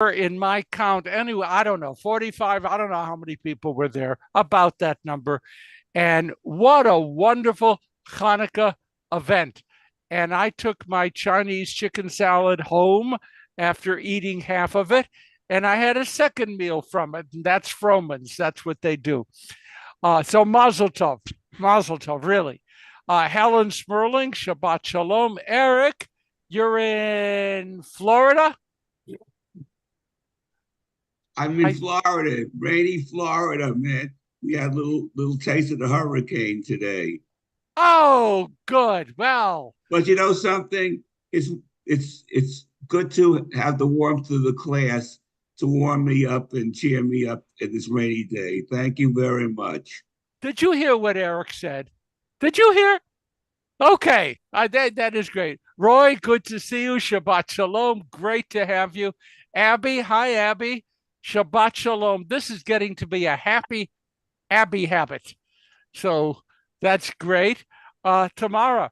in my count. Anyway, I don't know, 45. I don't know how many people were there, about that number. And what a wonderful Hanukkah event. And I took my Chinese chicken salad home after eating half of it. And I had a second meal from it. And that's Froman's. That's what they do. So Mazel Tov, really. Helen Smerling, Shabbat Shalom. Eric, you're in Florida? I'm in Florida, rainy Florida, man. We had a little taste of the hurricane today. Oh, good. Well, But you know something? It's good to have the warmth of the class to warm me up and cheer me up in this rainy day. Thank you very much. did you hear what Eric said? Did you hear? Okay, that is great. Roy, good to see you. Shabbat Shalom. Great to have you. Abby, hi, Abby. Shabbat Shalom. This is getting to be a happy Abby habit. So that's great. Tamara,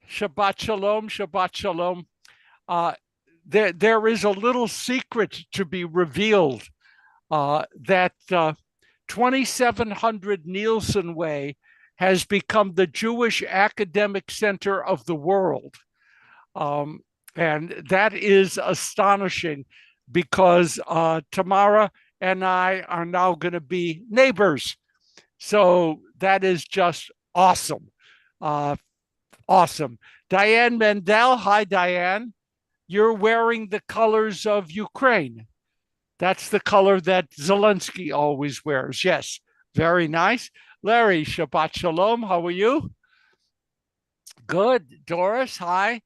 Shabbat Shalom, Shabbat Shalom. There is a little secret to be revealed that 2700 Nielsen Way has become the Jewish academic center of the world. And that is astonishing because Tamara and I are now going to be neighbors. So that is just awesome. Awesome. Diane Mendel. Hi, Diane. You're wearing the colors of Ukraine. That's the color that Zelensky always wears. Yes, very nice. Larry, Shabbat Shalom. How are you? Good. Doris, hi.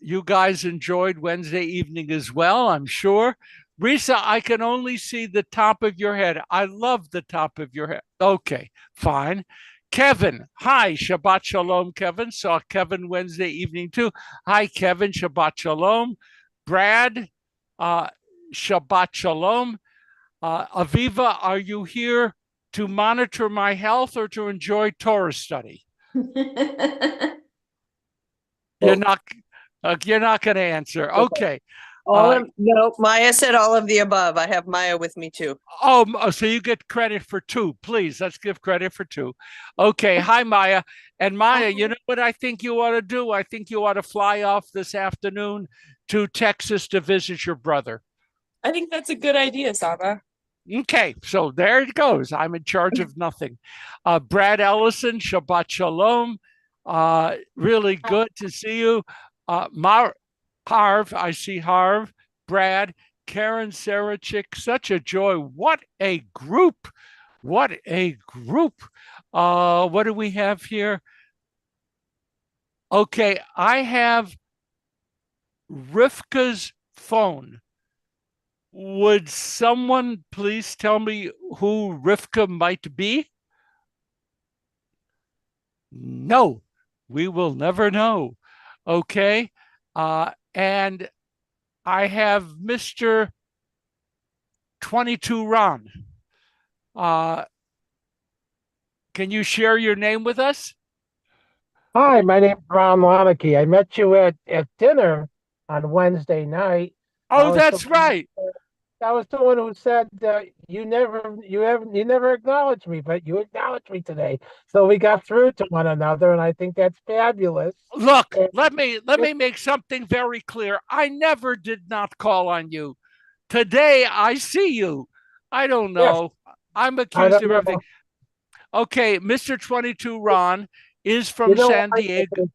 You guys enjoyed Wednesday evening as well, I'm sure. Risa, I can only see the top of your head. I love the top of your head. Okay, fine. Kevin, hi, Shabbat Shalom, Kevin. Saw Kevin Wednesday evening too. Hi, Kevin, Shabbat Shalom. Brad, Shabbat Shalom. Aviva, are you here to monitor my health or to enjoy Torah study? You're not going to answer. Okay. No, Maya said all of the above. I have Maya with me too. Oh, so you get credit for two. Please, let's give credit for two. Okay. Hi, Maya. And Maya, you know what I think you ought to do? I think you ought to fly off this afternoon to Texas to visit your brother. I think that's a good idea, Saba. Okay, so there it goes. I'm in charge of nothing. Brad Ellison, Shabbat Shalom. Really good to see you. Harv, I see Harv, Brad, Karen Sarachik, such a joy. What a group. What a group. What do we have here? Okay, I have Rivka's phone. Would someone please tell me who Rivka might be? No, we will never know. Okay. And I have Mr. 22 Ron. Can you share your name with us? Hi, my name's Ron Lonicky. I met you at dinner on Wednesday night. Oh, that's right. I was the one who said you never acknowledged me, but you acknowledged me today. So we got through to one another, and I think that's fabulous. Look, let me make something very clear. I never did not call on you. Today I see you. I don't know. Yes. I'm accused of everything. Okay, Mr. 22 Ron is from San Diego.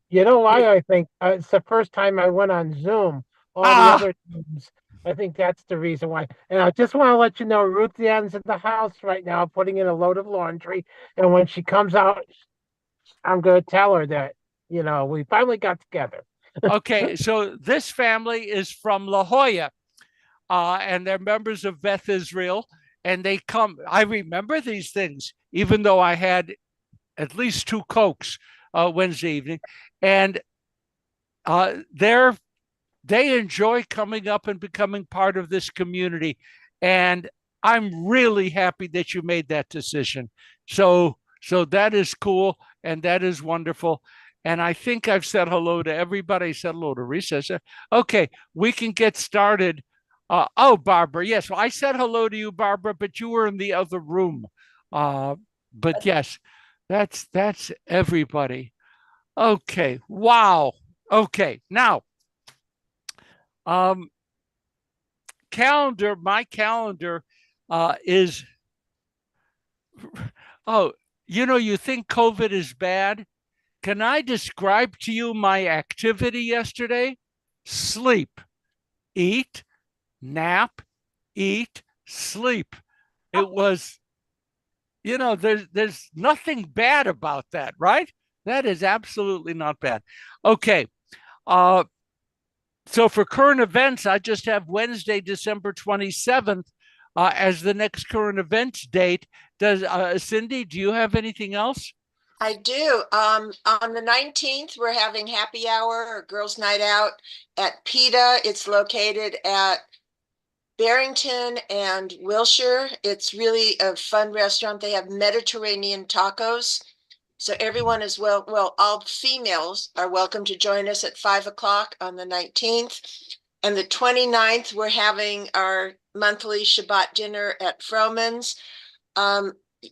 You know why I think it's the first time I went on Zoom. All the other times, I think that's the reason why. And I just want to let you know, Ruth Ann's in the house right now, putting in a load of laundry. And when she comes out, I'm going to tell her that, we finally got together. Okay, so this family is from La Jolla, and they're members of Beth Israel. And they come, I remember these things, even though I had at least 2 Cokes Wednesday evening. And they enjoy coming up and becoming part of this community. And I'm really happy that you made that decision. So that is cool. And that is wonderful. And I think I've said hello to everybody. I said hello to Risa. Okay, we can get started Oh, Barbara. Yes. Well, I said hello to you, Barbara, but you were in the other room. But yes, that's everybody. Okay. Wow. Okay. Now, um, my calendar is, oh, you think COVID is bad? Can I describe to you my activity yesterday? Sleep, eat, nap, eat, sleep. It was, there's nothing bad about that, right? That is absolutely not bad. Okay. Uh, so for current events, I just have Wednesday, December 27th as the next current events date. Does Cindy, do you have anything else? I do. On the 19th, we're having happy hour or girls' night out at PETA. It's located at Barrington and Wilshire. It's really a fun restaurant. They have Mediterranean tacos. So everyone is well, all females are welcome to join us at 5 o'clock on the 19th. And the 29th, we're having our monthly Shabbat dinner at Froman's.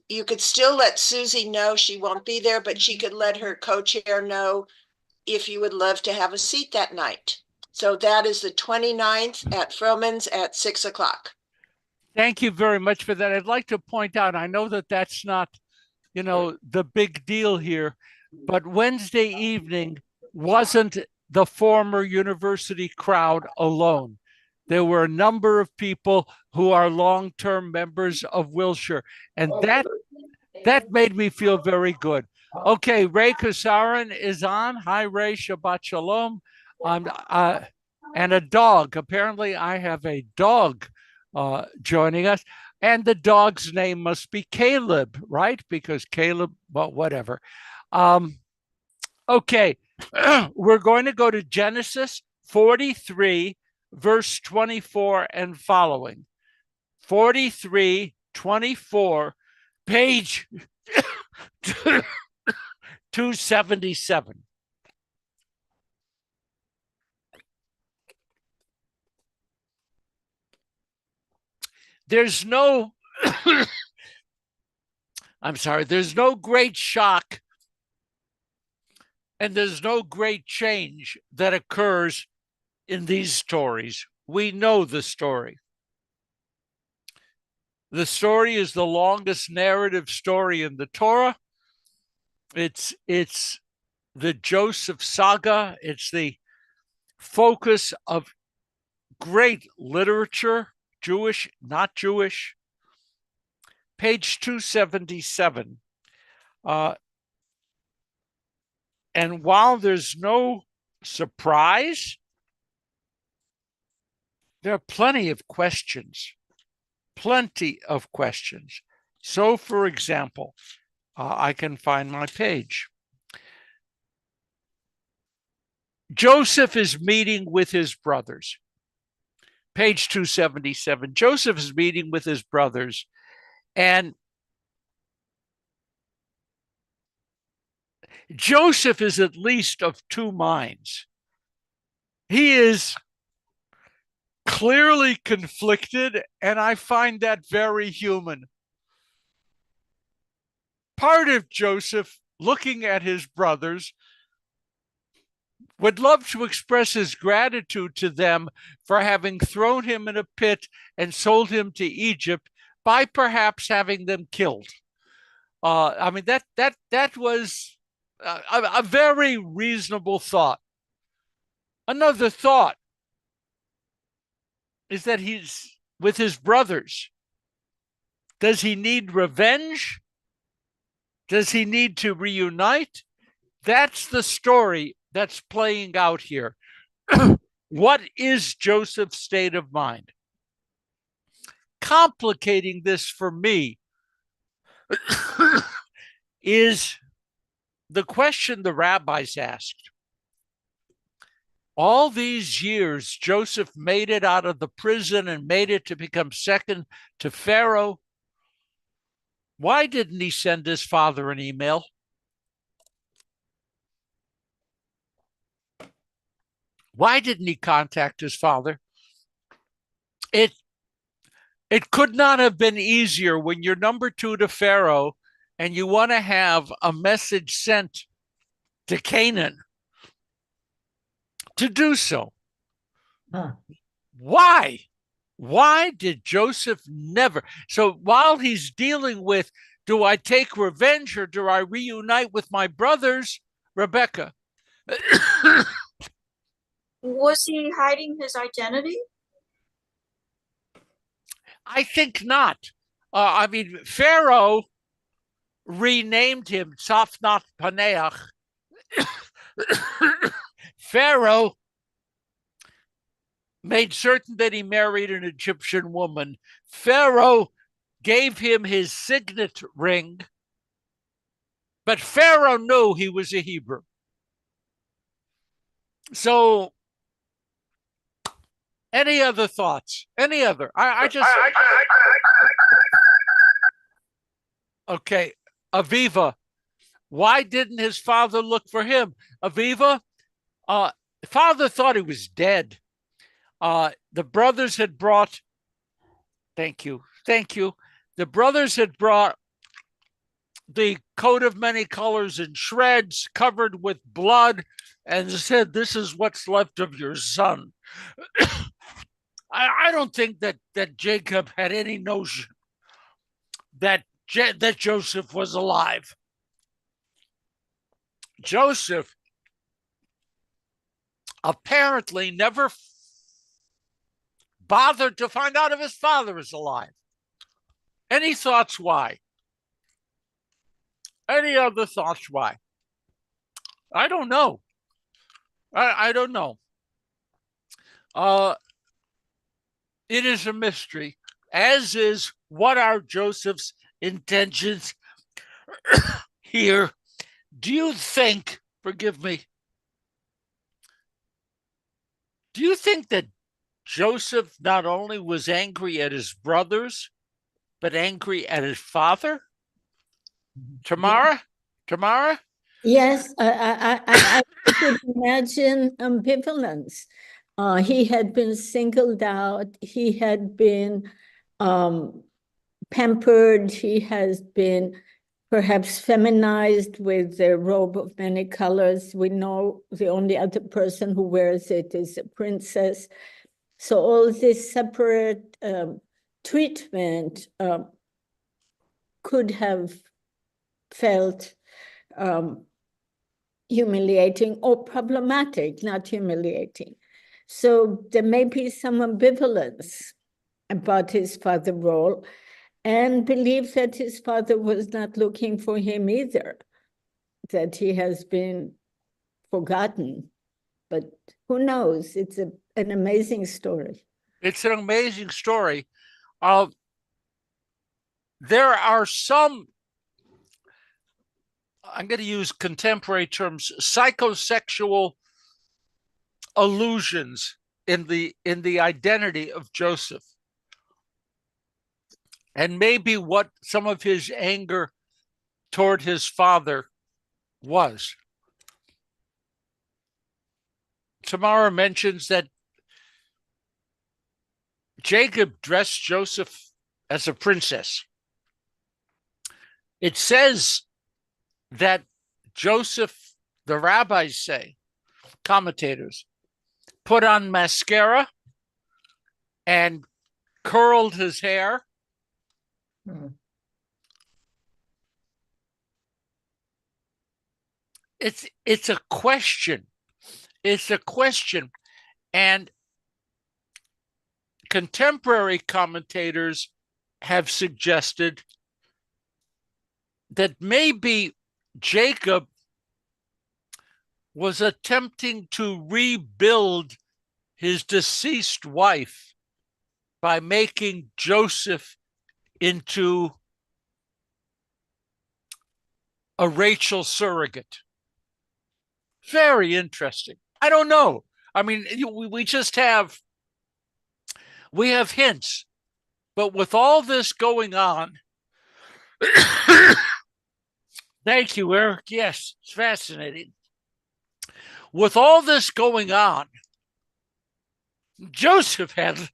You could still let Susie know she won't be there, but she could let her co-chair know if you would love to have a seat that night. So that is the 29th at Froman's at 6 o'clock. Thank you very much for that. I'd like to point out, I know that that's not, the big deal here, but Wednesday evening wasn't the former university crowd alone. There were a number of people who are long-term members of Wilshire, and that made me feel very good. Okay, Ray Kasarin is on. Hi, Ray. Shabbat Shalom. And a dog. Apparently, I have a dog joining us. And the dog's name must be Caleb, right? Because Caleb, well, whatever. Okay, we're going to go to Genesis 43, verse 24 and following. 43, 24, page 277. There's no, I'm sorry, there's no great shock and there's no great change that occurs in these stories. We know the story. The story is the longest narrative story in the Torah. It's the Joseph saga. It's the focus of great literature, Jewish, not Jewish. Page 277. And while there's no surprise, there are plenty of questions. So, for example, I can find my page. Joseph is meeting with his brothers. Page 277. Joseph is meeting with his brothers, and Joseph is at least of two minds. He is clearly conflicted, and I find that very human. Part of Joseph, looking at his brothers, would love to express his gratitude to them for having thrown him in a pit and sold him to Egypt by perhaps having them killed. I mean, that was a very reasonable thought. Another thought is that he's with his brothers. Does he need revenge? Does he need to reunite? That's the story that's playing out here. What is Joseph's state of mind? Complicating this for me is the question the rabbis asked. All these years, Joseph made it out of the prison and made it to become second to Pharaoh. Why didn't he send his father an email? Why didn't he contact his father? It it could not have been easier when you're number two to Pharaoh and you want to have a message sent to Canaan to do so. Huh. Why? Why did Joseph never? So while he's dealing with, do I take revenge or do I reunite with my brothers, Rebecca? Was he hiding his identity? I think not. I mean, Pharaoh renamed him Tzafnath Paneach. Pharaoh made certain that he married an Egyptian woman. Pharaoh gave him his signet ring, but Pharaoh knew he was a Hebrew. So, any other thoughts? Any other? Okay, Aviva. Why didn't his father look for him? Aviva, father thought he was dead. The brothers had brought, thank you. The brothers had brought the coat of many colors in shreds, covered with blood, and said, "This is what's left of your son." I don't think that Jacob had any notion that Joseph was alive. Joseph apparently never bothered to find out if his father is alive. Any thoughts why? Any other thoughts why? I don't know. I don't know. It is a mystery, as is what are Joseph's intentions here. Do you think, forgive me, do you think that Joseph not only was angry at his brothers, but angry at his father? Tamara? Yes, I could imagine ambivalence. He had been singled out. He had been pampered. He has been perhaps feminized with the robe of many colors. We know the only other person who wears it is a princess. So all this separate treatment could have felt humiliating or problematic, not humiliating. So there may be some ambivalence about his father's role, and believe that his father was not looking for him either, that he has been forgotten. But who knows? It's an amazing story. It's an amazing story. There are some, I'm going to use contemporary terms, psychosexual allusions in the identity of Joseph, and maybe what some of his anger toward his father was. Tamara mentions that Jacob dressed Joseph as a princess. It says that Joseph, the rabbis say, commentators, put on mascara and curled his hair. It's a question. It's a question. And contemporary commentators have suggested that maybe Jacob was attempting to rebuild his deceased wife by making Joseph into a Rachel surrogate. Very interesting. I don't know. I mean, we just have, we have hints, but with all this going on, thank you, Eric. Yes, it's fascinating. With all this going on, Joseph had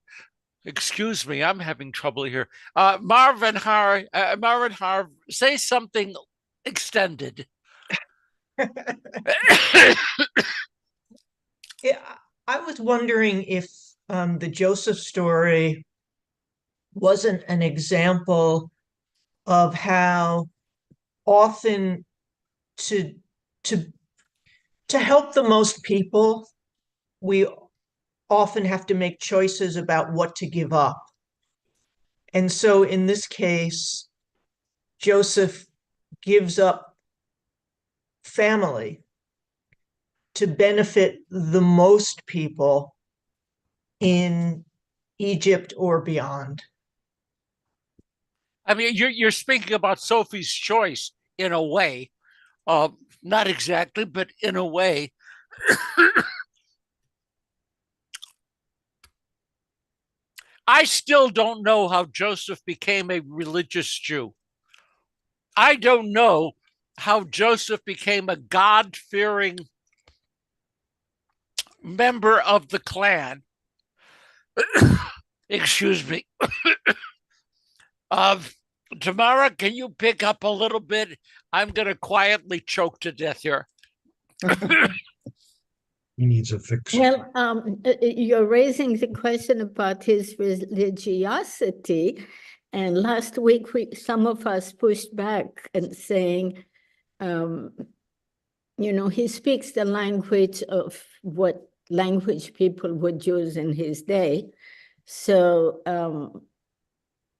Excuse me, I'm having trouble here. Marvin Harv, say something extended. Yeah, I was wondering if the Joseph story wasn't an example of how often to to help the most people, we often have to make choices about what to give up. And so in this case, Joseph gives up family to benefit the most people in Egypt or beyond. I mean, you're speaking about Sophie's choice in a way, not exactly, but in a way. I still don't know how Joseph became a religious Jew. I don't know how Joseph became a God-fearing member of the clan. Excuse me. Tamara, can you pick up a little bit? I'm going to quietly choke to death here. He needs a fix. Well, you're raising the question about his religiosity. And last week, some of us pushed back and saying, he speaks the language of what language people would use in his day. So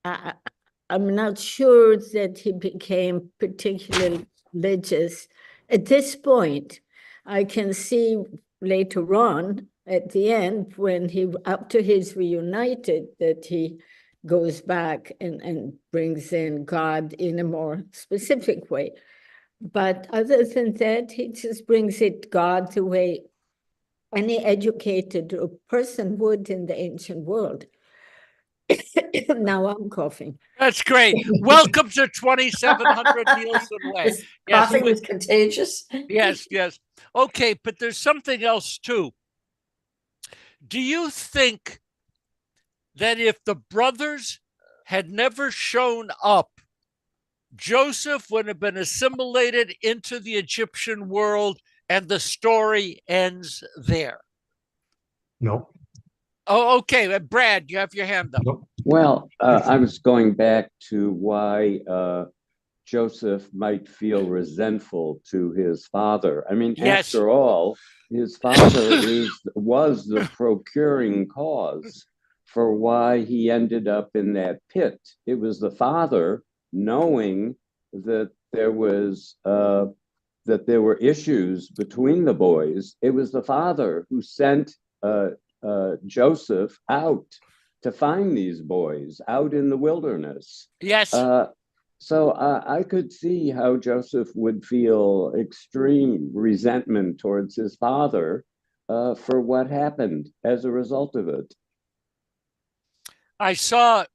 I'm not sure that he became particularly religious. At this point, I can see later on at the end when after he's reunited, that he goes back and brings in God in a more specific way. But other than that, he just brings it God the way any educated person would in the ancient world. Now I'm coughing. That's great. Welcome to 2700 Nielsen Way. Coughing was contagious. Yes. Okay, but there's something else too. Do you think that if the brothers had never shown up, Joseph would have been assimilated into the Egyptian world and the story ends there? No. Oh, okay. Brad, you have your hand up. Nope. Well, I was going back to why Joseph might feel resentful to his father. I mean, Yes. After all, his father was the procuring cause for why he ended up in that pit. It was the father, knowing that there were issues between the boys. It was the father who sent Joseph out to find these boys out in the wilderness. Yes. So I could see how Joseph would feel extreme resentment towards his father for what happened as a result of it. I saw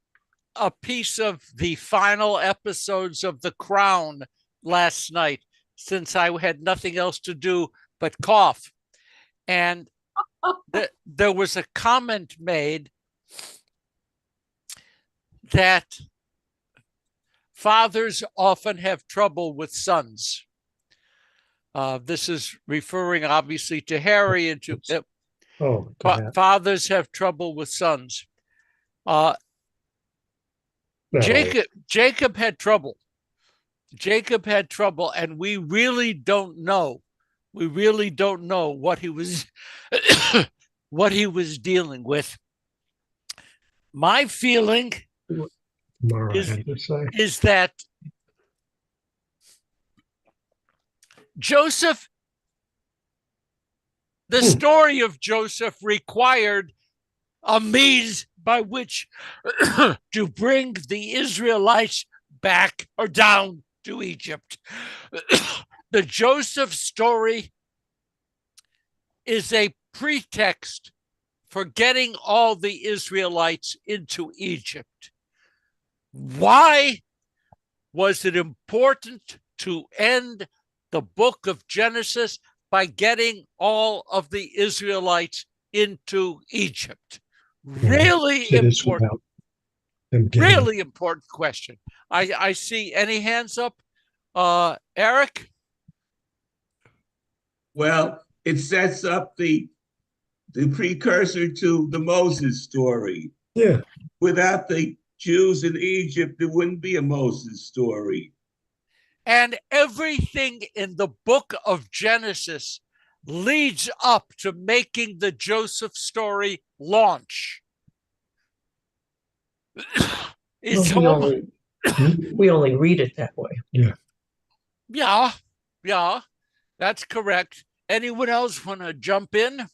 a piece of the final episodes of The Crown last night since I had nothing else to do but cough. And there was a comment made that fathers often have trouble with sons. This is referring obviously to Harry and to fathers have trouble with sons. Jacob had trouble. Jacob had trouble, and we really don't know. We really don't know what he was what he was dealing with. My feeling is that Joseph, the story of Joseph required a means by which to bring the Israelites back or down to Egypt. The Joseph story is a pretext for getting all the Israelites into Egypt. Why was it important to end the book of Genesis by getting all of the Israelites into Egypt? Really It is important. without them getting. Really important question. I see any hands up. Eric? Well, it sets up the precursor to the Moses story. Yeah. Without the Jews in Egypt, there wouldn't be a Moses story. And everything in the book of Genesis leads up to making the Joseph story launch. It's We only read it that way. Yeah, that's correct. Anyone else want to jump in?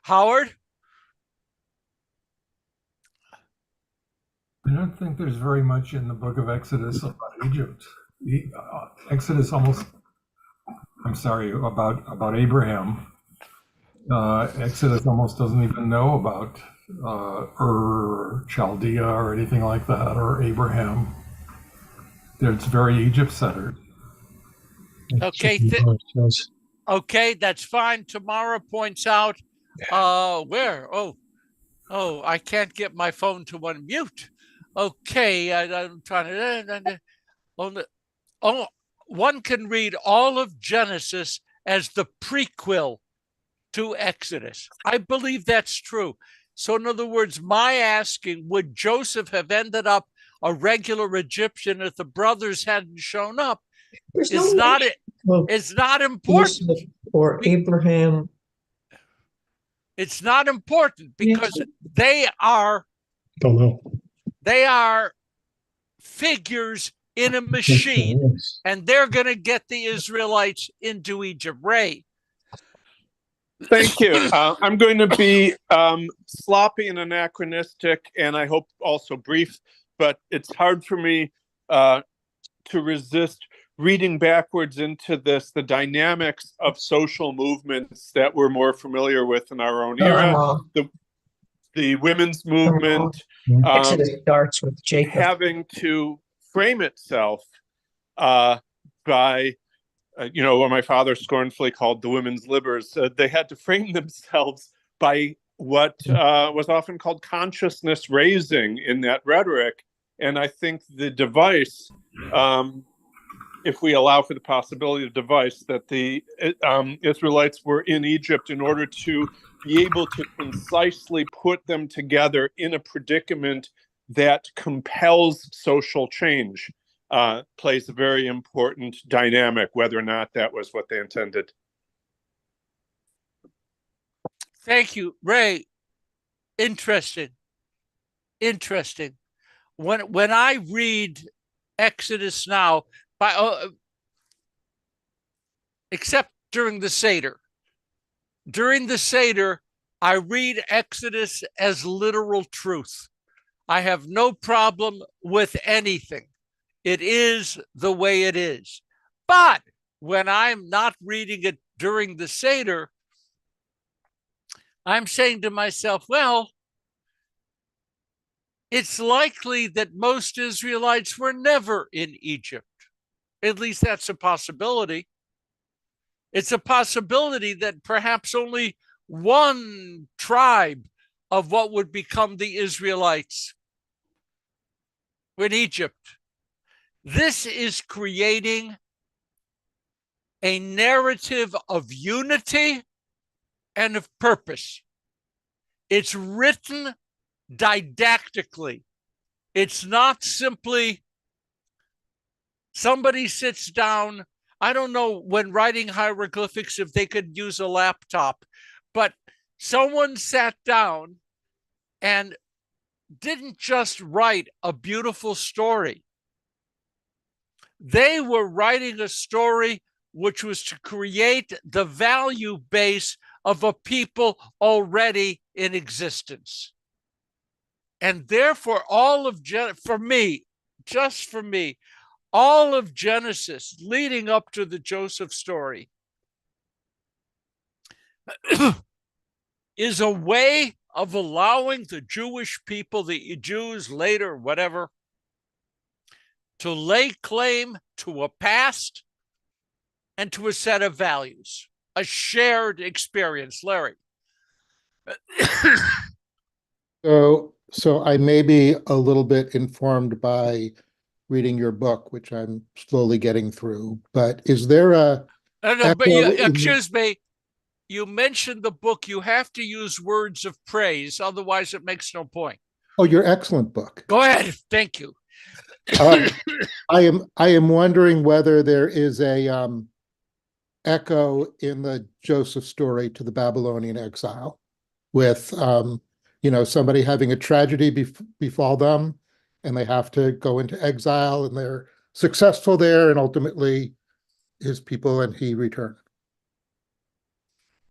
Howard? I don't think there's very much in the book of Exodus about Egypt. Exodus about Abraham. Exodus almost doesn't even know about Chaldea or anything like that, or Abraham. It's very Egypt-centered. Okay, okay, that's fine. Tamara points out, where? Oh, I can't get my phone to unmute. Okay, I'm trying to. One can read all of Genesis as the prequel to Exodus. I believe that's true. So, in other words, my asking, would Joseph have ended up a regular Egyptian if the brothers hadn't shown up? It's not important. Joseph or Abraham. It's not important because they are figures in a machine, and they're going to get the Israelites into Egypt. Ray. Thank you. I'm going to be sloppy and anachronistic, and I hope also brief, but it's hard for me to resist reading backwards into this, the dynamics of social movements that we're more familiar with in our own era, the women's movement, Exodus starts with Jacob having to frame itself by, what my father scornfully called the women's libers. They had to frame themselves by what was often called consciousness raising in that rhetoric. And I think the device, if we allow for the possibility of device, that the Israelites were in Egypt in order to be able to concisely put them together in a predicament that compels social change, plays a very important dynamic, whether or not that was what they intended. Thank you, Ray. Interesting. When I read Exodus now, except during the Seder. During the Seder, I read Exodus as literal truth. I have no problem with anything. It is the way it is. But when I'm not reading it during the Seder, I'm saying to myself, well, it's likely that most Israelites were never in Egypt. At least that's a possibility. It's a possibility that perhaps only one tribe of what would become the Israelites were in Egypt. This is creating a narrative of unity and of purpose. It's written didactically. It's not simply somebody sits down. I don't know when writing hieroglyphics if they could use a laptop, but someone sat down and didn't just write a beautiful story. They were writing a story which was to create the value base of a people already in existence. And therefore, all of all of Genesis leading up to the Joseph story is a way of allowing the Jewish people, the Jews later, whatever, to lay claim to a past and to a set of values, a shared experience. Larry. So I may be a little bit informed by reading your book, which I'm slowly getting through, but is there a No, but echo in the- excuse me. You mentioned the book. You have to use words of praise, otherwise it makes no point. Oh, your excellent book. Go ahead. Thank you. I am wondering whether there is a echo in the Joseph story to the Babylonian exile, with somebody having a tragedy befall them, and they have to go into exile, and they're successful there, and ultimately his people and he return.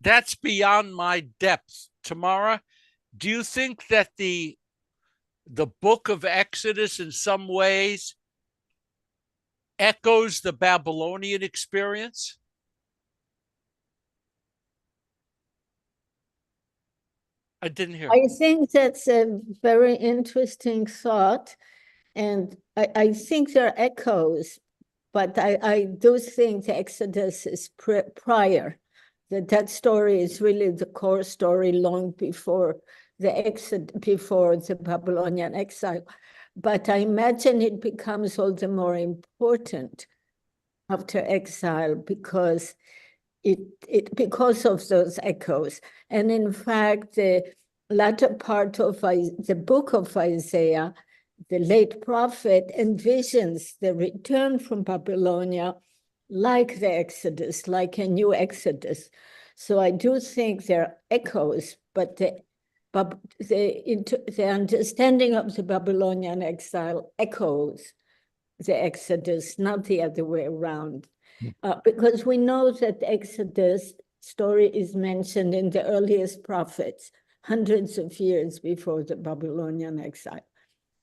That's beyond my depth. Tamara, do you think that the book of Exodus in some ways echoes the Babylonian experience? I didn't hear. I think that's a very interesting thought. And I think there are echoes, but I do think the Exodus is prior. That story is really the core story long before before the Babylonian exile. But I imagine it becomes all the more important after exile because because of those echoes. And in fact, the latter part of the book of Isaiah, the late prophet, envisions the return from Babylonia like the Exodus, like a new Exodus. So I do think there are echoes, but the understanding of the Babylonian exile echoes the Exodus, not the other way around. Because we know that the Exodus story is mentioned in the earliest prophets, hundreds of years before the Babylonian exile.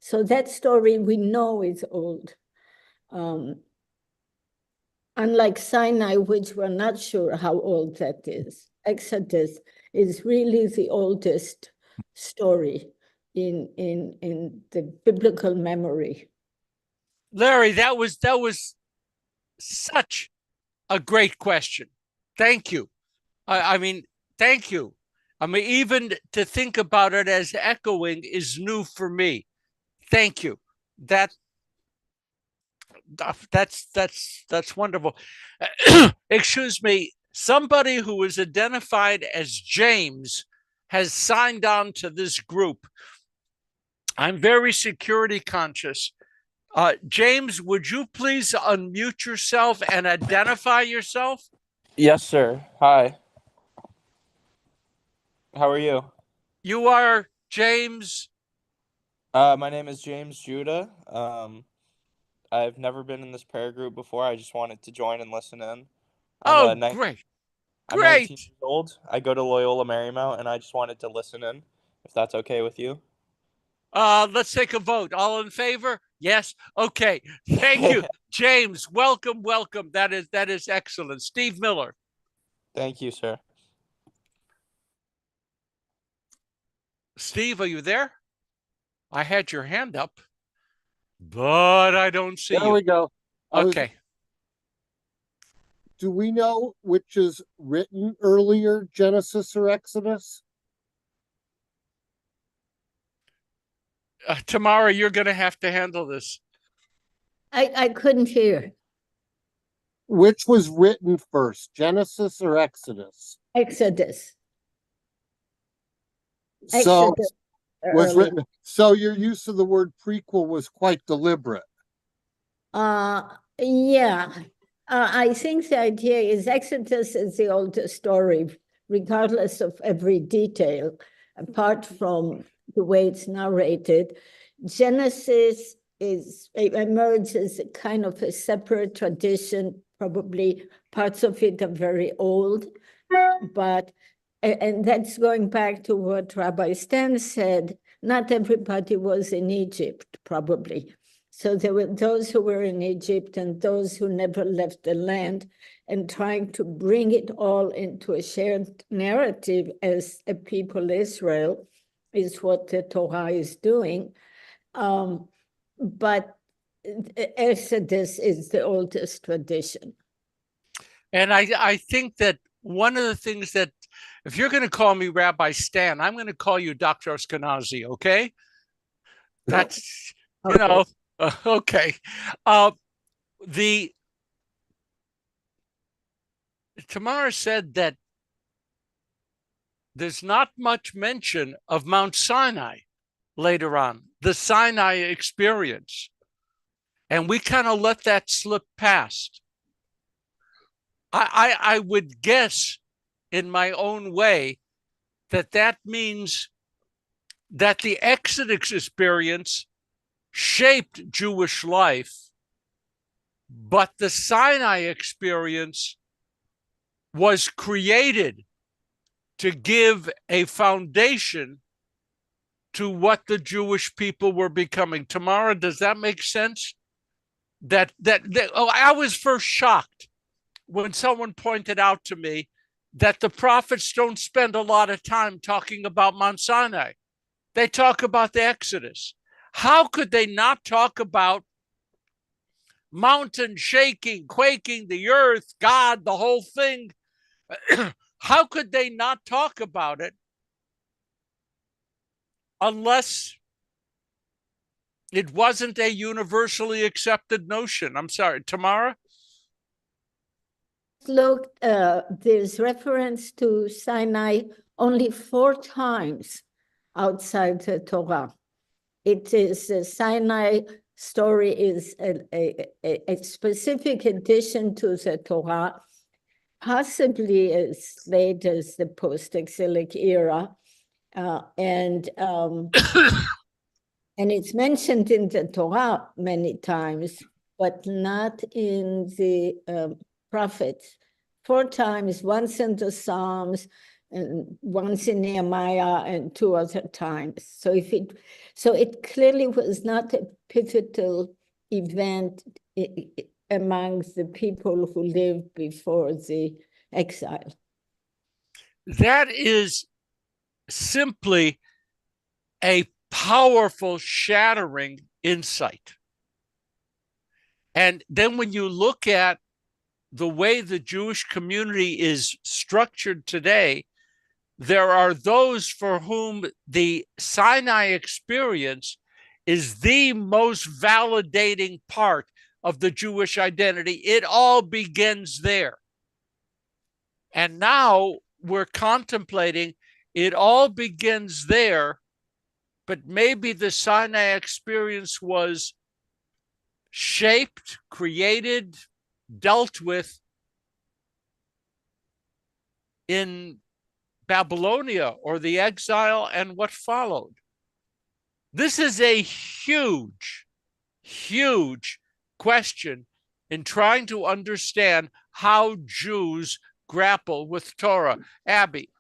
So that story we know is old. Unlike Sinai, which we're not sure how old that is, Exodus is really the oldest story in the biblical memory. Larry, that was such a great question. Thank you. I mean, thank you. I mean, even to think about it as echoing is new for me. Thank you. That's wonderful. Excuse me. Somebody who is identified as James has signed on to this group. I'm very security conscious. James, would you please unmute yourself and identify yourself? Yes, sir. Hi. How are you? You are James? My name is James Judah. I've never been in this prayer group before. I just wanted to join and listen in. Great. I'm 19 years old. I go to Loyola Marymount, and I just wanted to listen in, if that's okay with you. Let's take a vote. All in favor? Yes. Okay. Thank you, James. Welcome. That is excellent. Steve Miller. Thank you, sir. Steve, are you there? I had your hand up, but I don't see you. There we go. Okay. Do we know which is written earlier, Genesis or Exodus? Tamara, you're going to have to handle this. I couldn't hear. Which was written first, Genesis or Exodus? Exodus. So Exodus was early. written. So your use of the word prequel was quite deliberate. Yeah. I think the idea is Exodus is the oldest story, regardless of every detail, apart from the way it's narrated. Genesis emerges as a kind of a separate tradition. Probably parts of it are very old, and that's going back to what Rabbi Stan said. Not everybody was in Egypt, probably. So there were those who were in Egypt and those who never left the land, and trying to bring it all into a shared narrative as a people Israel is what the Torah is doing. But Exodus is the oldest tradition. And I think that one of the things that If you're going to call me Rabbi Stan, I'm going to call you Dr. Ashkenazi, okay? That's, you know, okay. Tamara said that there's not much mention of Mount Sinai later on, the Sinai experience. And we kind of let that slip past. I would guess in my own way that means that the Exodus experience shaped Jewish life, but the Sinai experience was created to give a foundation to what the Jewish people were becoming. Tamara, does that make sense? I was first shocked when someone pointed out to me that the prophets don't spend a lot of time talking about Mount Sinai. They talk about the Exodus. How could they not talk about mountain shaking, quaking, the earth, God, the whole thing? How could they not talk about it unless it wasn't a universally accepted notion? I'm sorry, Tamara? Look, there's reference to Sinai only 4 times outside the Torah. It is a Sinai story is a specific addition to the Torah, possibly as late as the post-exilic era, and it's mentioned in the Torah many times, but not in the prophets. 4 times, once in the Psalms, and once in Nehemiah, and 2 other times. So it clearly was not a pivotal event among the people who lived before the exile. That is simply a powerful, shattering insight. And then when you look at the way the Jewish community is structured today, there are those for whom the Sinai experience is the most validating part of the Jewish identity. It all begins there. And now we're contemplating it all begins there, but maybe the Sinai experience was shaped, created, dealt with in Babylonia or the exile and what followed. This is a huge, huge question in trying to understand how Jews grapple with Torah. Abby.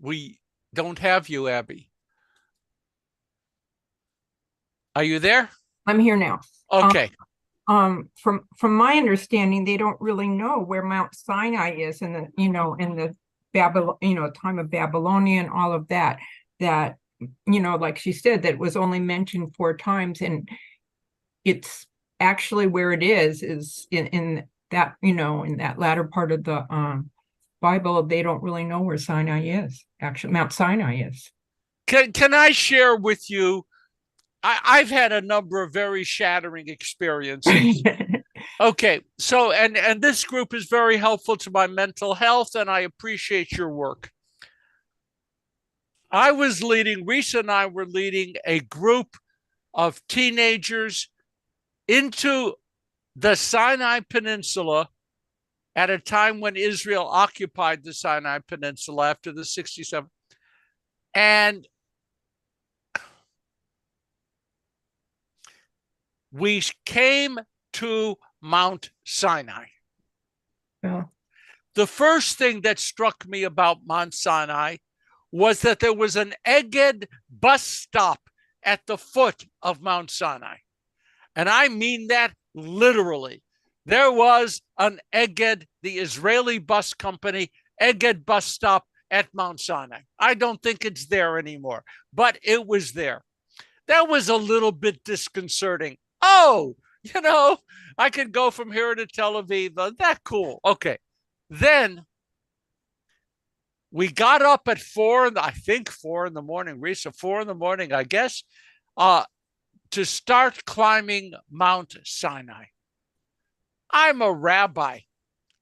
We don't have you, Abby. Are you there? I'm here now. Okay. From my understanding, they don't really know where Mount Sinai is in the Babylon, time of Babylonia and all of that. That, like she said, that was only mentioned 4 times, and it's actually where it is in that, in that latter part of the Bible. They don't really know where Sinai is. Actually, Mount Sinai is. Can I share with you? I've had a number of very shattering experiences. Okay, so and this group is very helpful to my mental health, and I appreciate your work. Risa and I were leading a group of teenagers into the Sinai Peninsula at a time when Israel occupied the Sinai Peninsula after the 67. And we came to Mount Sinai. Yeah. The first thing that struck me about Mount Sinai was that there was an Egged bus stop at the foot of Mount Sinai. And I mean that literally. There was an Egged, the Israeli bus company, Egged bus stop at Mount Sinai. I don't think it's there anymore, but it was there. That was a little bit disconcerting Oh, I could go from here to Tel Aviv. That cool. Okay. Then we got up at 4, I think 4 in the morning, Risa, 4 in the morning, I guess, to start climbing Mount Sinai. I'm a rabbi.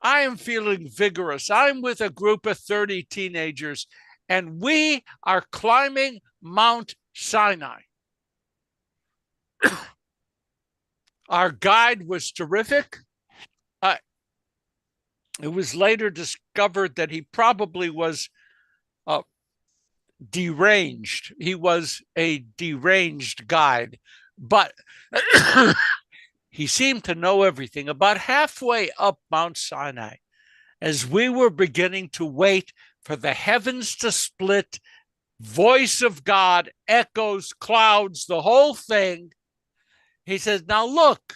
I am feeling vigorous. I'm with a group of 30 teenagers, and we are climbing Mount Sinai. Our guide was terrific. It was later discovered that he probably was deranged. He was a deranged guide, but he seemed to know everything. About halfway up Mount Sinai, as we were beginning to wait for the heavens to split, voice of God, echoes, clouds, the whole thing, he says, now look,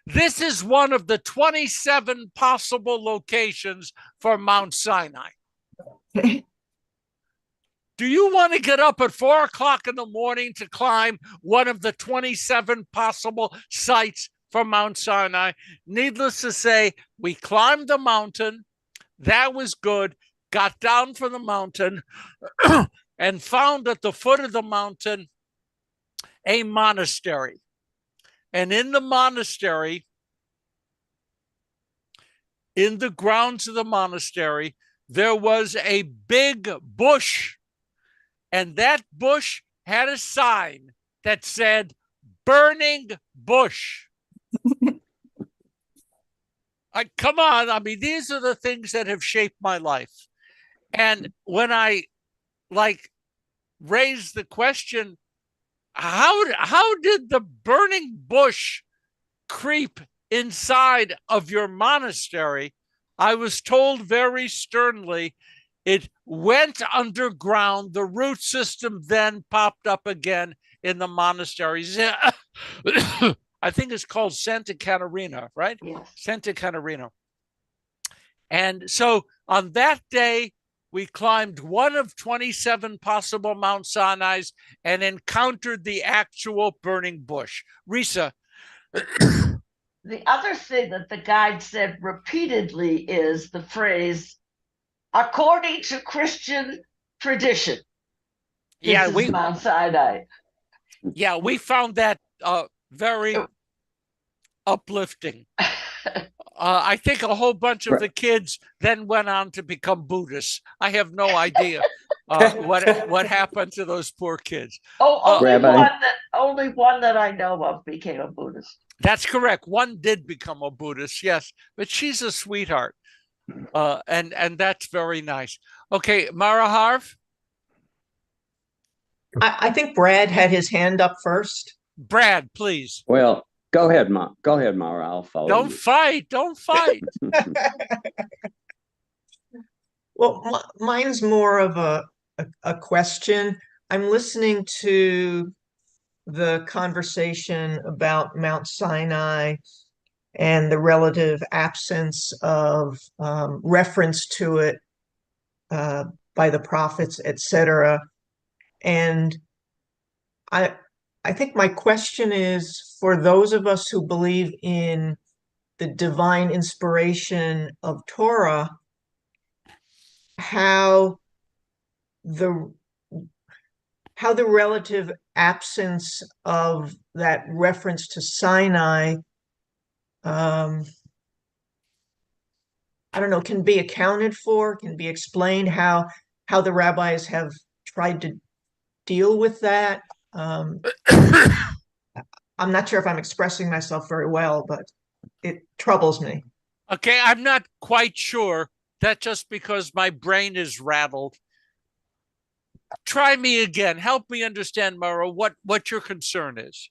this is one of the 27 possible locations for Mount Sinai. Do you want to get up at 4 o'clock in the morning to climb one of the 27 possible sites for Mount Sinai? Needless to say, we climbed the mountain. That was good. Got down from the mountain and found at the foot of the mountain a monastery. And in the monastery, in the grounds of the monastery, there was a big bush. And that bush had a sign that said, burning bush. Come on. I mean, these are the things that have shaped my life. And when I raised the question, how did the burning bush creep inside of your monastery? I was told very sternly, it went underground. The root system then popped up again in the monasteries. I think it's called Santa Catarina, right? Yes. Santa Catarina. And so on that day, we climbed one of 27 possible Mount Sinai's and encountered the actual burning bush. Risa. The other thing that the guide said repeatedly is the phrase, according to Christian tradition. This is Mount Sinai. Yeah, we found that very uplifting. I think a whole bunch of the kids then went on to become Buddhists. I have no idea what happened to those poor kids. Only one that I know of became a Buddhist. That's correct. One did become a Buddhist, yes, but she's a sweetheart, and that's very nice. Okay, Mara Harv. I think Brad had his hand up first. Brad, please. Well, go ahead, Mara. I'll follow. Don't fight. Don't fight. Well, mine's more of a question. I'm listening to the conversation about Mount Sinai and the relative absence of reference to it by the prophets, etc. And I think my question is, for those of us who believe in the divine inspiration of Torah, how the relative absence of that reference to Sinai, I don't know, can be accounted for, can be explained, how the rabbis have tried to deal with that. I'm not sure if I'm expressing myself very well, but it troubles me. Okay, I'm not quite sure. That's just because my brain is rattled. Try me again. Help me understand, Mara, what your concern is.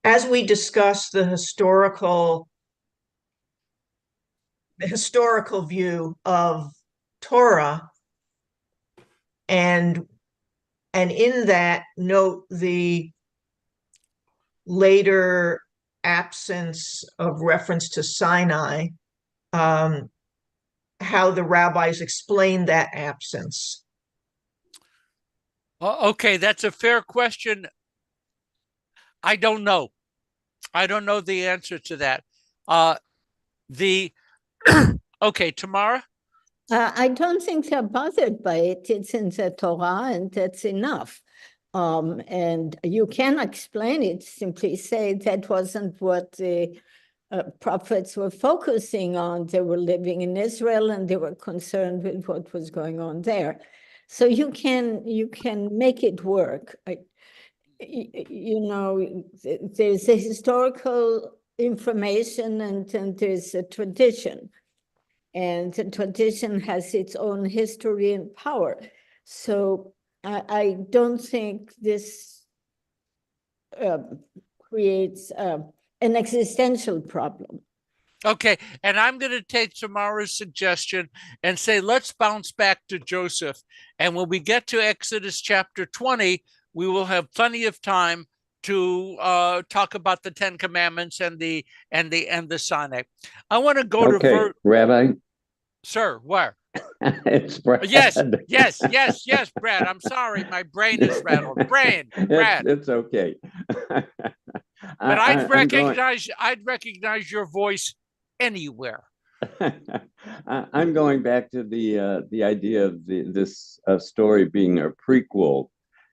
As we discuss the historical view of Torah, and in that note the later absence of reference to Sinai, how the rabbis explain that absence. Okay, that's a fair question. I don't know. I don't know the answer to that. Okay, Tamara? I don't think they're bothered by it. It's in the Torah, and that's enough. And you can explain it, simply say that wasn't what the prophets were focusing on. They were living in Israel, and they were concerned with what was going on there. So you can make it work. There's a historical information, and there's a tradition. And the tradition has its own history and power. So I don't think this creates an existential problem. Okay, and I'm going to take Tamara's suggestion and say, let's bounce back to Joseph. And when we get to Exodus chapter 20, we will have plenty of time to talk about the Ten Commandments and the Sinai. I want to go to Rabbi. Sir, where? It's Brad. Yes, Brad. I'm sorry, my brain is rattled. Brad. It's okay. But I'd recognize your voice anywhere. I'm going back to the idea of this story being a prequel,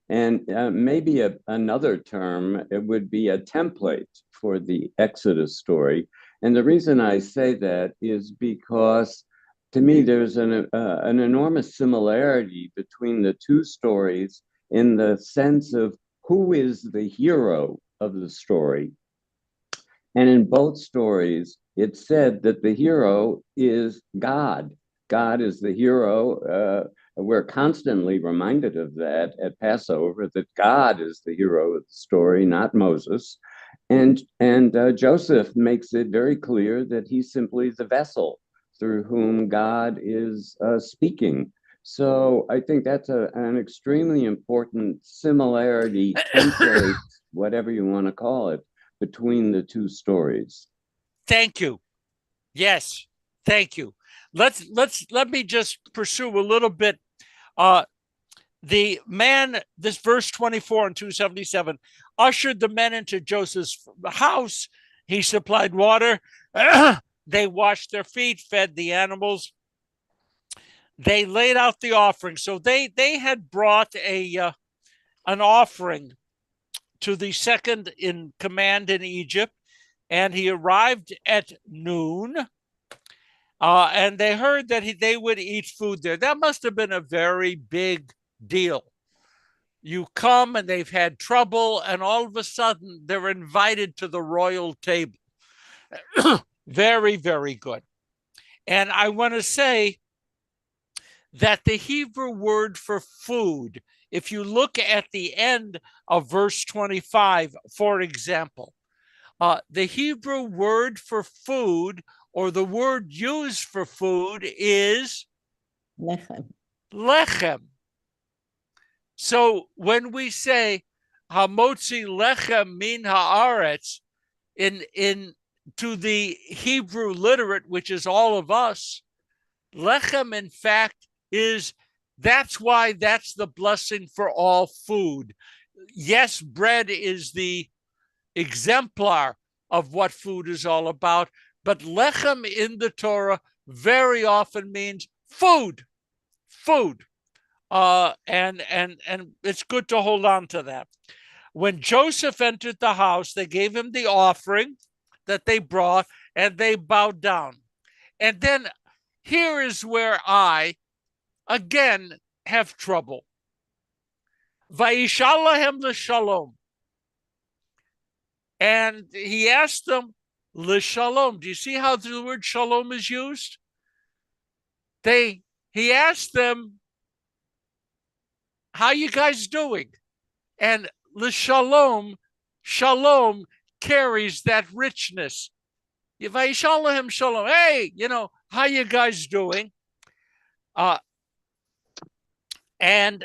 and maybe another term, it would be a template for the Exodus story. And the reason I say that is because, to me, there's an enormous similarity between the two stories in the sense of who is the hero of the story. And in both stories, it's said that the hero is God. God is the hero. We're constantly reminded of that at Passover, that God is the hero of the story, not Moses. And Joseph makes it very clear that he's simply the vessel through whom God is speaking. So I think that's an extremely important similarity, template, whatever you want to call it, between the two stories. Thank you. Yes, thank you. Let me just pursue a little bit. The man, this verse 24 and 277, ushered the men into Joseph's house. He supplied water. They washed their feet, fed the animals. They laid out the offering. So they had brought an offering to the second in command in Egypt, and he arrived at noon. And they heard that they would eat food there. That must have been a very big deal. You come and they've had trouble, and all of a sudden they're invited to the royal table. Very, very good. And I want to say that the Hebrew word for food, if you look at the end of verse 25, for example, the Hebrew word for food, or the word used for food, is lechem. Lechem. So when we say hamotzi lechem min haaretz, to the Hebrew literate, which is all of us, lechem, in fact, that's why that's the blessing for all food. Yes, bread is the exemplar of what food is all about, but lechem in the Torah very often means food. And it's good to hold on to that. When Joseph entered the house, they gave him the offering that they brought, and they bowed down. And then here is where I, again, have trouble. Vayishal lahem l'shalom. And he asked them, l'shalom. Do you see how the word shalom is used? He asked them, how you guys doing? And l'shalom, shalom carries that richness. Vayishal lahem shalom. Hey, how you guys doing? And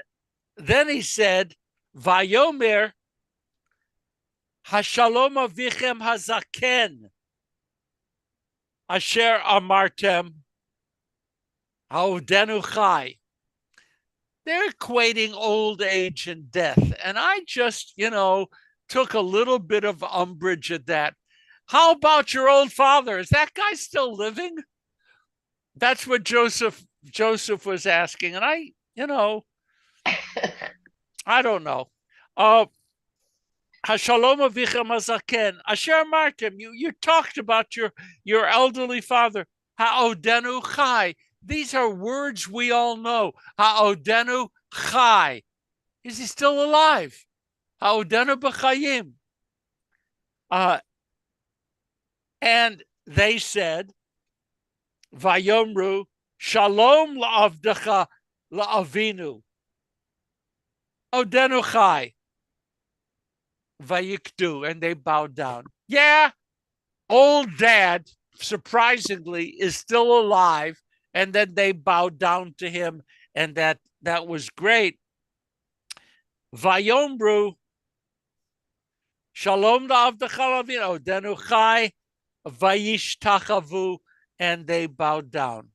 then he said, Vayomer Hashalom avichem hazaken asher amartem haodenu chai. They're equating old age and death. And I just, took a little bit of umbrage at that. How about your old father? Is that guy still living? That's what Joseph was asking. And I don't know. Hashalom avicha mazaken. Asher martim. You talked about your elderly father. Ha'odenu chai. These are words we all know. Ha'odenu chai. Is he still alive? Ha'odenu b'chayim. And they said, Vayomru, Shalom la'avdecha la'avinu. Odenu chai. Vayikdu, and they bowed down. Yeah, old dad, surprisingly, is still alive, and then they bowed down to him, and that was great. Vayomru, Shalom la'avdecha la'avinu. Odenu chai. Vayish tachavu, and they bowed down.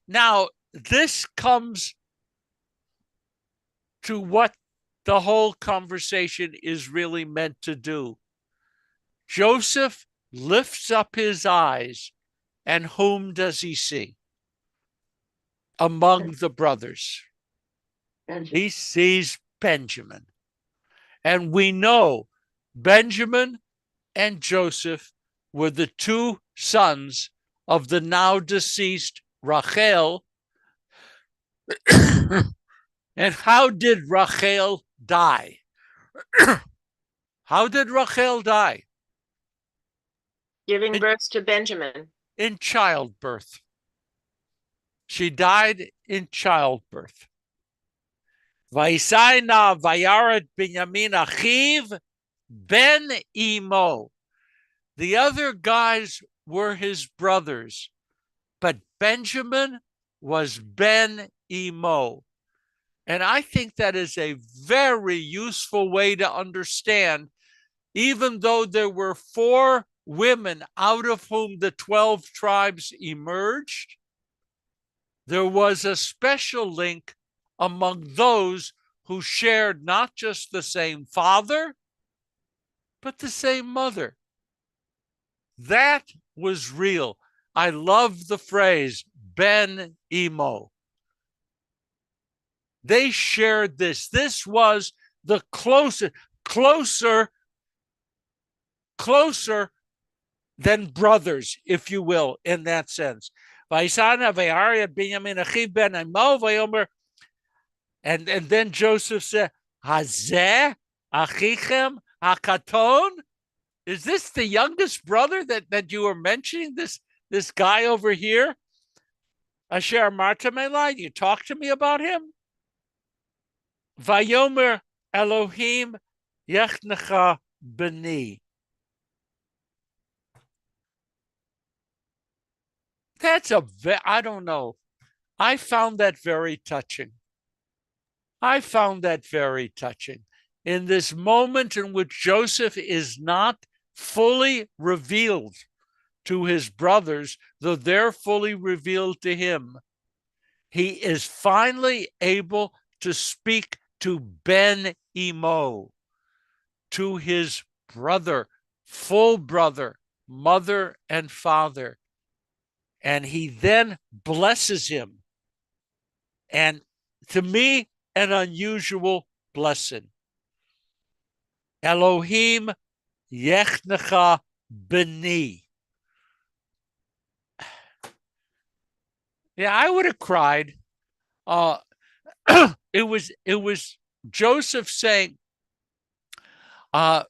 Now, this comes to what the whole conversation is really meant to do. Joseph lifts up his eyes, and whom does he see among the brothers? He sees Benjamin. And we know Benjamin and Joseph were the two sons of the now deceased Rachel. And how did Rachel die? How did Rachel die? Giving birth to Benjamin. In childbirth. She died in childbirth. Vaisayna vayaret Binyamin achiv ben imo. The other guys were his brothers, but Benjamin was ben imo. And I think that is a very useful way to understand, even though there were 4 women out of whom the 12 tribes emerged, there was a special link among those who shared not just the same father, but the same mother. That was real. I love the phrase, ben imo. They shared this. This was the closer than brothers, if you will, in that sense. And then Joseph said, Hazeh achichem hakaton? Is this the youngest brother that you were mentioning, this guy over here? Asher Marta Melai, you talk to me about him? Vayomer Elohim Yechnecha Beni. That's I don't know. I found that very touching. In this moment in which Joseph is not fully revealed to his brothers, though they're fully revealed to him, he is finally able to speak to Ben Imo, to his brother, full brother, mother and father. And he then blesses him. And to me, an unusual blessing. Elohim Yechnecha Beni. Yeah, I would have cried. It was Joseph saying, you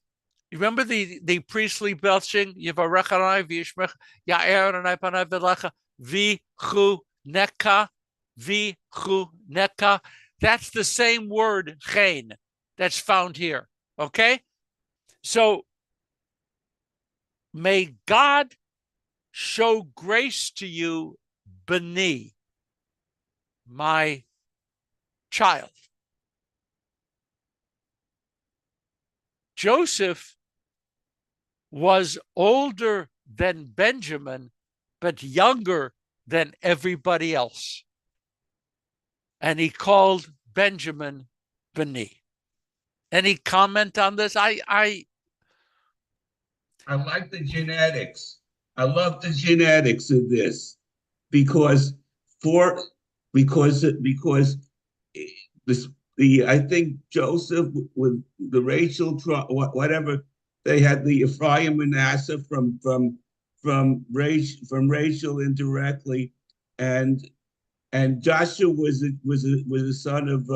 remember the priestly belching? Yivarech Adonai v'yishmech Ya'er Adonai panav v'lecha v'chu neka. That's the same word, chen, that's found here. Okay? So, may God show grace to you, Beni, my child. Joseph was older than Benjamin, but younger than everybody else. And he called Benjamin Beni. Any comment on this? I like the genetics. I love the genetics of this because this I think Joseph with the Rachel whatever they had the Ephraim Manasseh from Rachel indirectly, and Joshua was a son of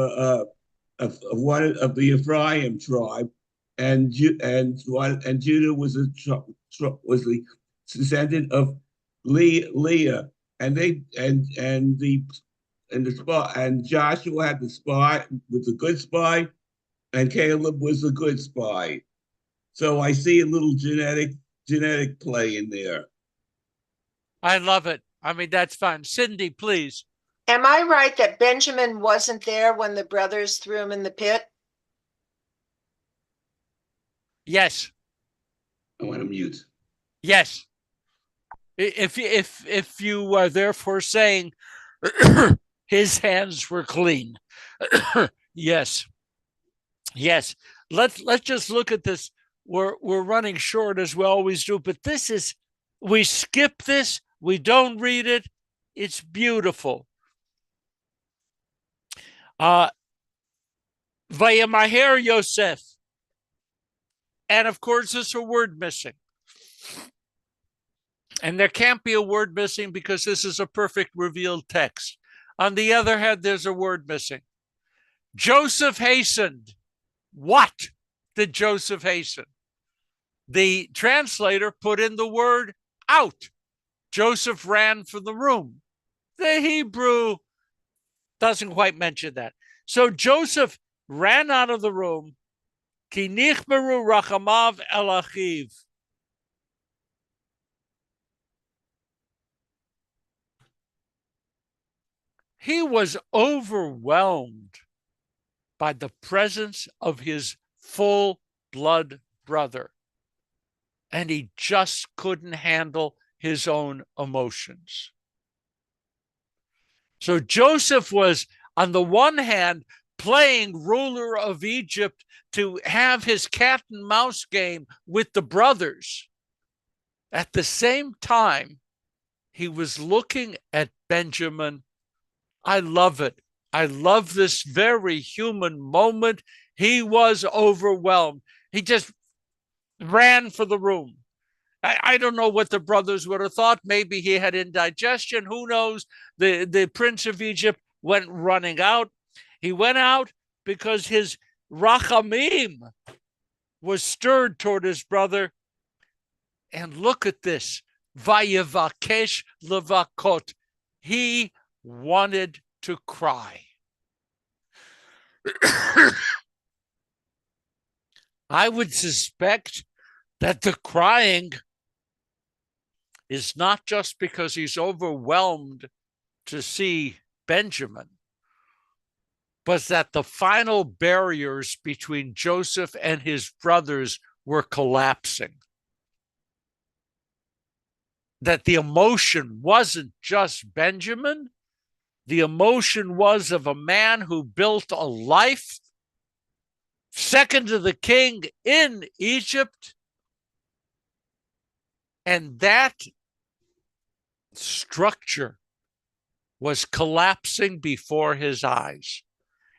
one of the Ephraim tribe, and Judah was the descendant of Leah, and Joshua had the spy, was a good spy, and Caleb was a good spy. So I see a little genetic play in there. I love it. I mean, that's fun. Cindy, please. Am I right that Benjamin wasn't there when the brothers threw him in the pit? Yes. I want to mute. Yes. If you are therefore saying his hands were clean, yes, yes. Let's just look at this. We're running short as we always do, but we skip this. We don't read it. It's beautiful. Vayamaher Yosef. And of course, there's a word missing. And there can't be a word missing because this is a perfect revealed text. On the other hand, there's a word missing. Joseph hastened. What did Joseph hasten? The translator put in the word out. Joseph ran from the room. The Hebrew doesn't quite mention that. So Joseph ran out of the room. Ki nichmeru rachamav el achiv. He was overwhelmed by the presence of his full blood brother, and he just couldn't handle his own emotions. So Joseph was, on the one hand, playing ruler of Egypt to have his cat and mouse game with the brothers. At the same time, he was looking at Benjamin. I love it. I love this very human moment. He was overwhelmed. He just ran for the room. I don't know what the brothers would have thought. Maybe he had indigestion. Who knows? The prince of Egypt went running out. He went out because his rachamim was stirred toward his brother. And look at this. Vayevakesh levakot. He wanted to cry. I would suspect that the crying is not just because he's overwhelmed to see Benjamin, but that the final barriers between Joseph and his brothers were collapsing. That the emotion wasn't just Benjamin, the emotion was of a man who built a life second to the king in Egypt, and that structure was collapsing before his eyes.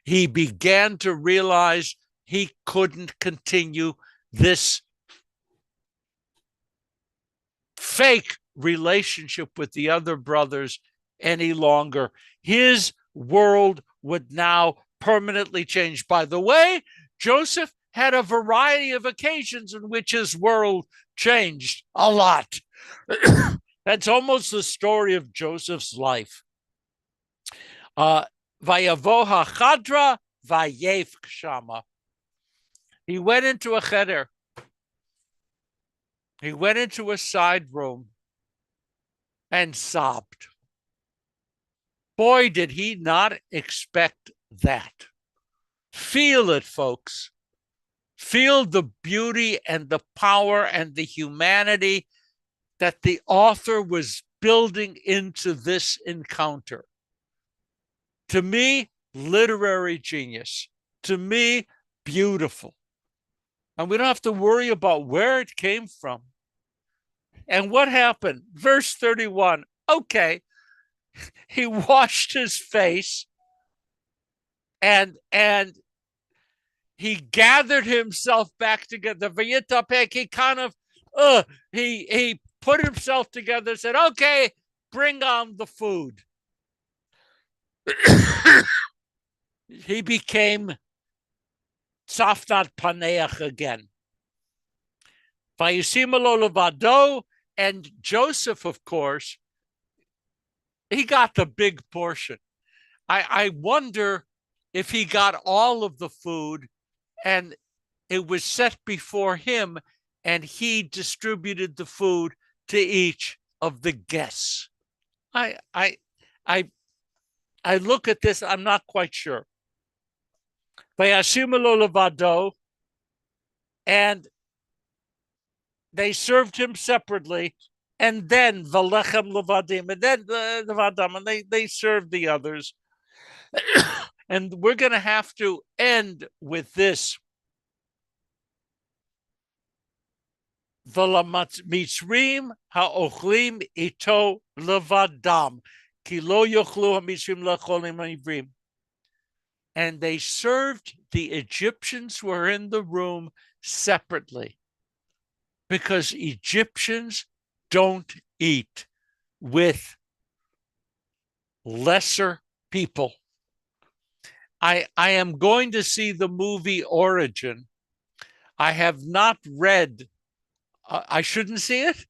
He began to realize he couldn't continue this fake relationship with the other brothers any longer. His world would now permanently change. By the way, Joseph had a variety of occasions in which his world changed a lot. That's almost the story of Joseph's life. Vayavo hachadra vayef shama. He went into a cheder. He went into a side room and sobbed. Boy, did he not expect that. Feel it, folks. Feel the beauty and the power and the humanity that the author was building into this encounter. To me, literary genius. To me, beautiful. And we don't have to worry about where it came from. And what happened? Verse 31. Okay. He washed his face and he gathered himself back together. He kind of he put himself together and said, okay, bring on the food. He became Tzafnat Paneach again. Vayisimalo levado, and Joseph, of course, he got the big portion. I wonder if he got all of the food and it was set before him and he distributed the food to each of the guests. I look at this, I'm not quite sure. Vayisimalo levado, and they served him separately, and then Valechem Levadim, and then the Vadam, and they served the others. And we're going to have to end with this. Mitzrim ha'ochlim ito levadam, ki lo yochlu ha'mitzrim lacholim ha'ivrim. And they served the Egyptians who were in the room separately, because Egyptians don't eat with lesser people. I am going to see the movie Origin. I have not read. I shouldn't see it?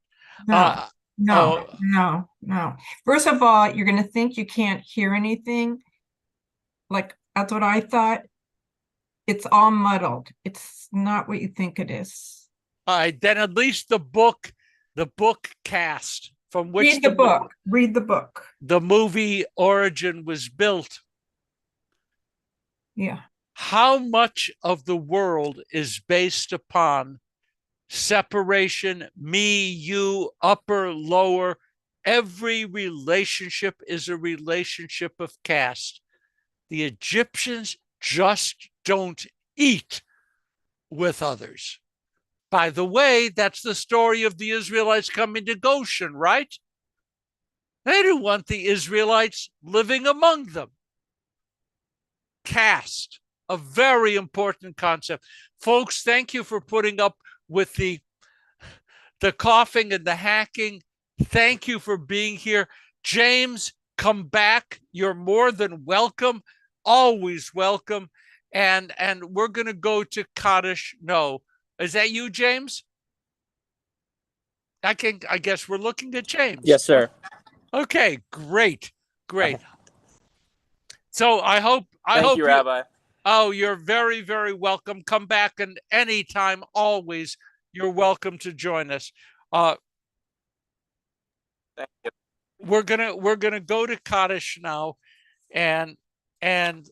No. First of all, you're going to think you can't hear anything. Like, that's what I thought. It's all muddled. It's not what you think it is. All right, then at least the book cast from which read the book. The movie Origin was built. Yeah. How much of the world is based upon separation, me, you, upper, lower? Every relationship is a relationship of caste. The Egyptians just don't eat with others. By the way, that's the story of the Israelites coming to Goshen, right? They didn't want the Israelites living among them. Caste, a very important concept. Folks, thank you for putting up with the coughing and the hacking. Thank you for being here. James, come back. You're more than welcome. Always welcome. And we're going to go to Kaddish. No. Is that you, James? I guess we're looking at James. Yes, sir. Okay, great. So I hope Thank you, Rabbi. Oh, you're very, very welcome. Come back, and anytime, always, you're welcome to join us. Thank you. We're gonna go to Kaddish now, and I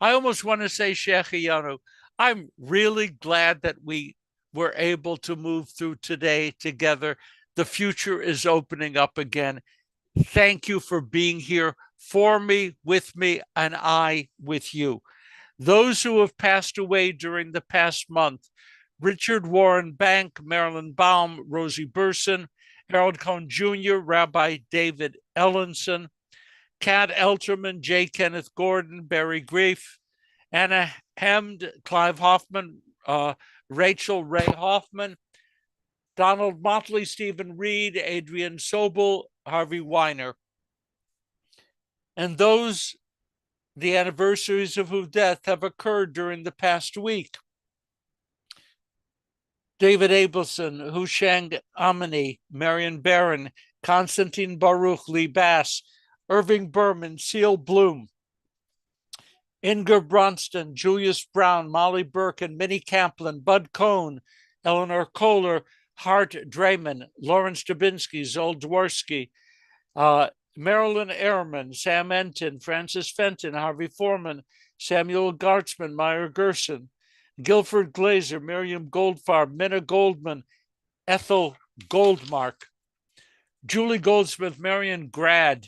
almost want to say Shehecheyanu. I'm really glad that we were able to move through today together. The future is opening up again. Thank you for being here for me, with me, and I with you. Those who have passed away during the past month: Richard Warren Bank, Marilyn Baum, Rosie Burson, Harold Cohn Jr., Rabbi David Ellenson, Kat Elterman, J. Kenneth Gordon, Barry Grief, Anna Hemd, Clive Hoffman, Rachel Ray Hoffman, Donald Motley, Stephen Reed, Adrian Sobel, Harvey Weiner. And those, the anniversaries of whose death have occurred during the past week: David Abelson, Hushang Amini, Marion Barron, Constantine Baruch, Lee Bass, Irving Berman, Seal Bloom, Inger Bronston, Julius Brown, Molly Burke, and Minnie Kaplan, Bud Cohn, Eleanor Kohler, Hart Drayman, Lawrence Dubinsky, Zol Dworsky, Marilyn Ehrman, Sam Enton, Francis Fenton, Harvey Foreman, Samuel Gartzman, Meyer Gerson, Guilford Glazer, Miriam Goldfarb, Minna Goldman, Ethel Goldmark, Julie Goldsmith, Marion Grad,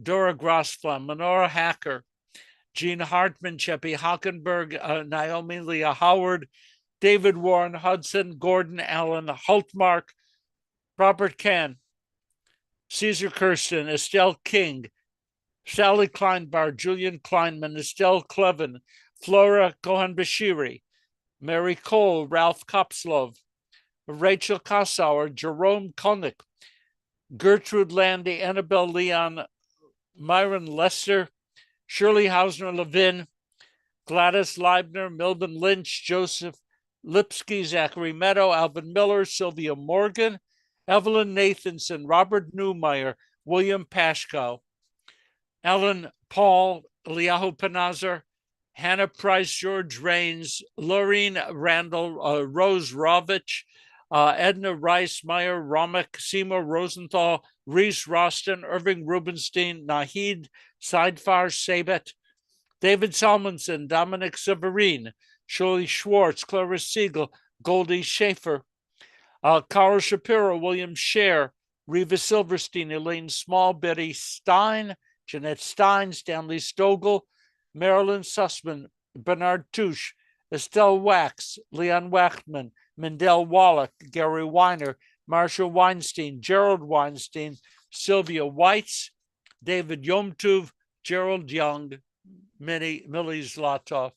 Dora Grossflam, Menorah Hacker, Gene Hartman, Cheppy Hockenberg, Naomi Leah Howard, David Warren Hudson, Gordon Allen Hultmark, Robert Kahn, Caesar Kirsten, Estelle King, Sally Kleinbar, Julian Kleinman, Estelle Clevin, Flora Cohen-Bashiri, Mary Cole, Ralph Kopslov, Rachel Kossauer, Jerome Koenig, Gertrude Landy, Annabelle Leon, Myron Lester, Shirley Hausner Levin, Gladys Leibner, Milton Lynch, Joseph Lipsky, Zachary Meadow, Alvin Miller, Sylvia Morgan, Evelyn Nathanson, Robert Newmeyer, William Pashko, Ellen Paul, Eliyahu Panazar, Hannah Price, George Rains, Lorene Randall, Rose Rovich, Edna Rice, Meyer Romick, Seymour Rosenthal, Reese Roston, Irving Rubenstein, Nahid Seidfar Sabet, David Salmonson, Dominic Severin, Shirley Schwartz, Clarice Siegel, Goldie Schaefer, Carl Shapiro, William Scher, Reva Silverstein, Elaine Small, Betty Stein, Jeanette Stein, Stanley Stogel, Marilyn Sussman, Bernard Touche, Estelle Wax, Leon Wachtman, Mendel Wallach, Gary Weiner, Marsha Weinstein, Gerald Weinstein, Sylvia Weitz, David Yomtuv, Gerald Young, Millie Zlatov.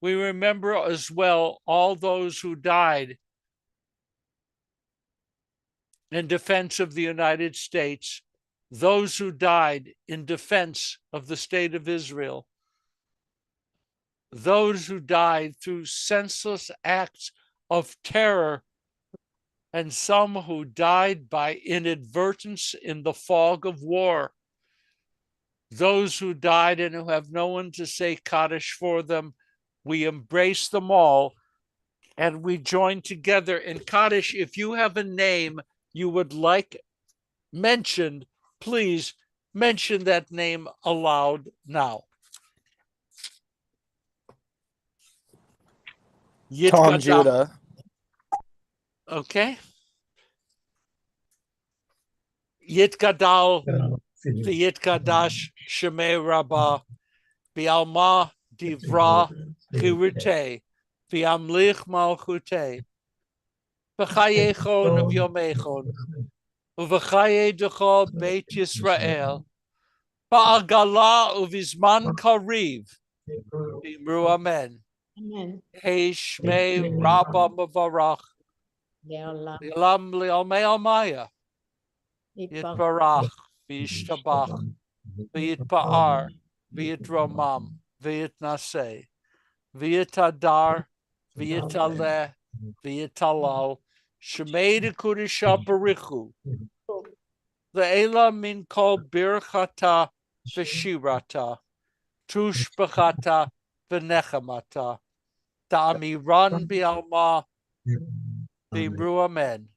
We remember as well all those who died in defense of the United States, those who died in defense of the state of Israel, those who died through senseless acts of terror, and some who died by inadvertence in the fog of war. Those who died and who have no one to say Kaddish for them, we embrace them all and we join together in Kaddish. If you have a name you would like mentioned, please mention that name aloud now. Tom Judah. Okay. Yitgadal v'yitkadash shemei rabbah v'alma divra chirutei v'amlich malchutei v'chayechon v'yomechon uv'chaye decho beit Yisrael v'agala uv'izman kariv v'imru amen. Amen. Hey shmei rabbah mavarach Leolam. Leolam leomei almaya Yitbarach v'yishtabach v'yitpa'ar v'yitromam v'yitnaseh v'yitadar v'yitaleh v'yitalal shemei dekudisha barichu le'ela min kol birchata v'shirata tushbachata v'nechamata ta'amiran bi'alma v'imru amen.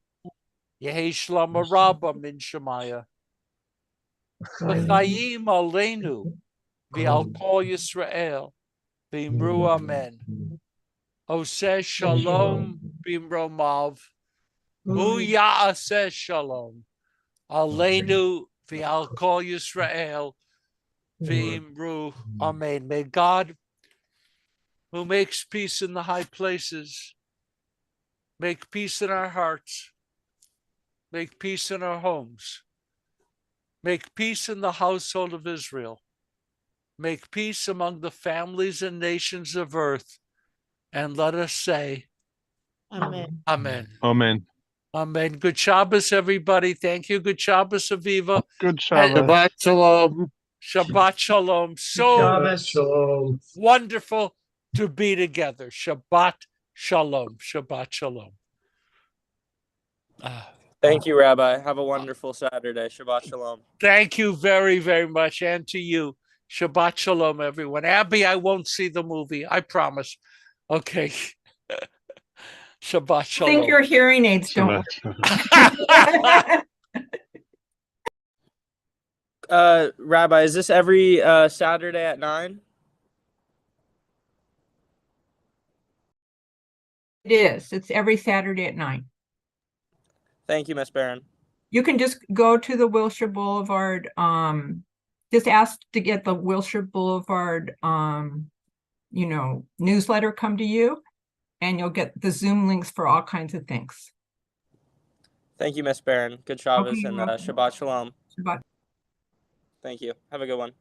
Yehi shlama rabba min shemaya v'chayim aleinu v'al kol Yisrael v'imru amen. Oseh shalom b'imromav hu ya'aseh shalom aleinu v'al kol Yisrael v'imru amen. May God, who makes peace in the high places, make peace in our hearts, make peace in our homes, make peace in the household of Israel, make peace among the families and nations of earth, and let us say, Amen. Amen. Amen. Amen. Good Shabbos, everybody. Thank you. Good Shabbos, Aviva. Good Shabbos. Shabbat shalom. Shabbat shalom. So Shabbat shalom. wonderful to be together. Shabbat shalom. Shabbat shalom. Thank you, Rabbi. Have a wonderful Saturday. Shabbat shalom. Thank you very, very much. And to you. Shabbat shalom, everyone. Abby, I won't see the movie. I promise. Okay. Shabbat I shalom. think your hearing aids don't. Rabbi, is this every Saturday at 9? It is. It's every Saturday at 9. Thank you, Miss Barron. You can just go to the Wilshire Boulevard just ask to get the Wilshire Boulevard, newsletter come to you, and you'll get the Zoom links for all kinds of things. Thank you, Miss Barron. Good Shabbos Okay, and welcome. Shabbat Shalom. Shabbat. Thank you. Have a good one.